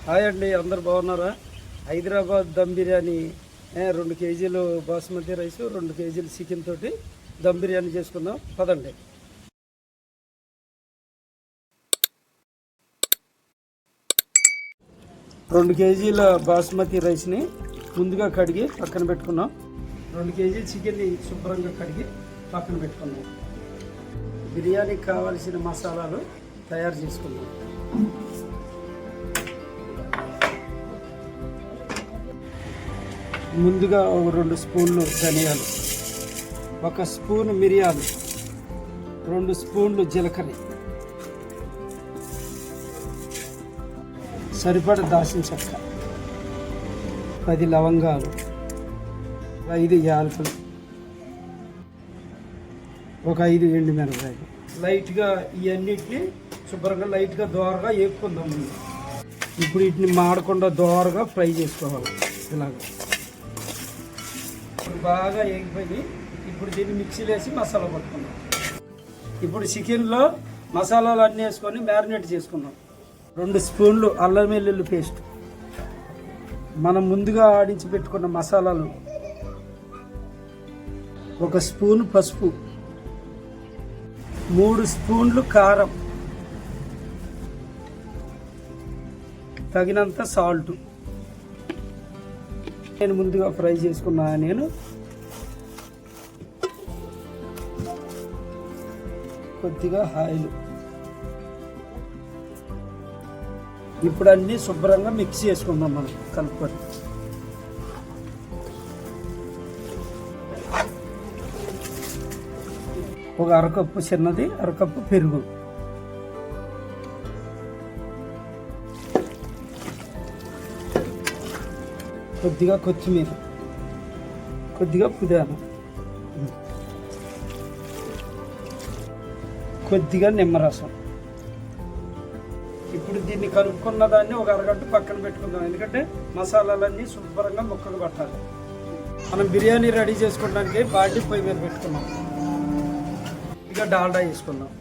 Hi అండి, అందరు బాగున్నారా? హైదరాబాద్ దమ్ బిర్యానీ 2 కేజీలు బాస్మతి రైస్, 2 కేజీలు చికెన్ తోటి దమ్ బిర్యానీ చేసుకుందాం పదండి. రెండు కేజీల బాస్మతి రైస్ని ముందుగా కడిగి పక్కన పెట్టుకున్నాం. 2 కేజీల చికెన్ని శుభ్రంగా కడిగి పక్కన పెట్టుకున్నాం. బిర్యానీకి కావాల్సిన మసాలాలు తయారు చేసుకున్నాం. ముందుగా 2 స్పూన్లు ధనియాలు, 1 స్పూన్ మిరియాలు, 2 స్పూన్లు జీలకర్ర, సరిపడ దాల్చిన చెక్క, 10 లవంగాలు, 5 యాలకులు, 5 ఎండుమిరపకాయలు. లైట్గా ఇవన్నిటిని శుభ్రంగా లైట్గా దోరగా వేపుకుందాం. ఇప్పుడు వీటిని మాడకుండా దోరగా ఫ్రై చేసుకోవాలి. ఇలాగ బాగా వేగిపోయి ఇప్పుడు దీన్ని మిక్సీలో వేసి మసాలా పట్టుకుందాం. ఇప్పుడు చికెన్లో మసాలాలు అన్నీ వేసుకొని మ్యారినేట్ చేసుకుందాం. 2 స్పూన్లు అల్లం వెల్లుల్లి పేస్ట్, మనం ముందుగా ఆడించి పెట్టుకున్న మసాలాలు, 1 స్పూన్ పసుపు, 3 స్పూన్లు కారం, తగినంత సాల్ట్. నేను ముందుగా ఫ్రై చేసుకున్నా. కొద్దిగా ఆయిల్. ఇప్పుడు అన్నీ శుభ్రంగా మిక్స్ చేసుకుందాం. మనం కలుపుకొని ఒక అరకప్పు చిన్నది, అరకప్పు పెరుగు, కొద్దిగా కొత్తిమీర, కొద్దిగా పుదీనా, కొద్దిగా నిమ్మరసం. ఇప్పుడు దీన్ని కలుపుకున్న దాన్ని ఒక అరగంట పక్కన పెట్టుకుందాం. ఎందుకంటే మసాలాలన్నీ శుభ్రంగా ముక్కలు పట్టాలి. మనం బిర్యానీ రెడీ చేసుకోవడానికి బాండి పొయ్యి మీద పెట్టుకున్నాం. కొద్దిగా డాల్డా వేసుకున్నాం,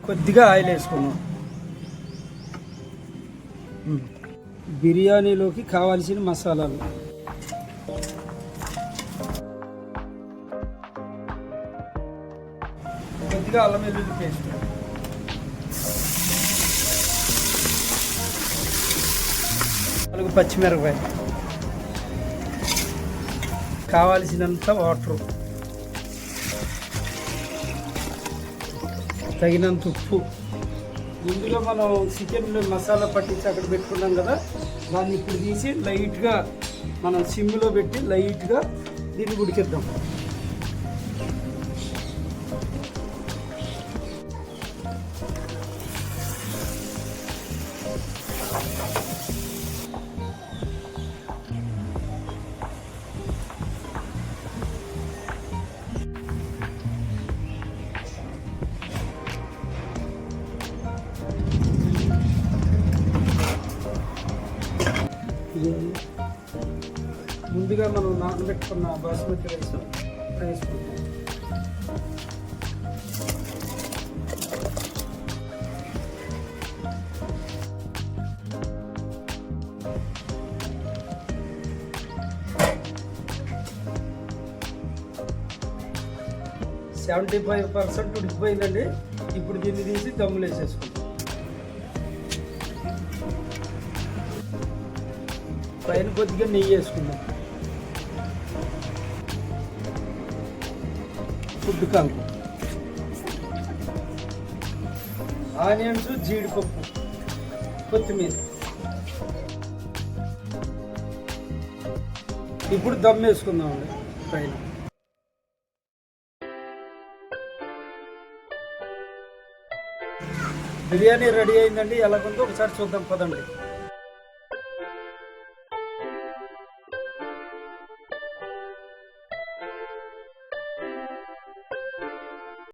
కొద్దిగా ఆయిల్ వేసుకున్నాం. బిర్యానీలోకి కావాల్సిన మసాలాలు, కొద్దిగా అల్లం వెల్లుల్లి పేస్ట్, పచ్చిమిరపకాయ, కావాల్సినంత వాటరు, తగినంత ఉప్పు. ముందుగా మనం చికెన్ మసాలా పట్టించి అక్కడ పెట్టుకున్నాం కదా, దాన్ని ఇప్పుడు తీసి లైట్గా మనం సిమ్లో పెట్టి లైట్గా దీన్ని ఉడికిద్దాం. ముందుగా మనం నానబెట్టుకున్న బాస్మతి రైస్ వేసుకుంటాం. సెవెంటీ 75% ఉడికిపోయిందండి. ఇప్పుడు దీన్ని తీసి దమ్ములు వేసేసుకుంటాం. పైన కొద్దిగా నెయ్యి వేసుకుందాం. ఫుడ్ కలర్, ఆనియన్స్, జీడిపప్పు, కొత్తిమీర. ఇప్పుడు దమ్ వేసుకుందామండి పైన. బిర్యానీ రెడీ అయిందండి. ఎలాగుందో ఒకసారి చూద్దాం పదండి.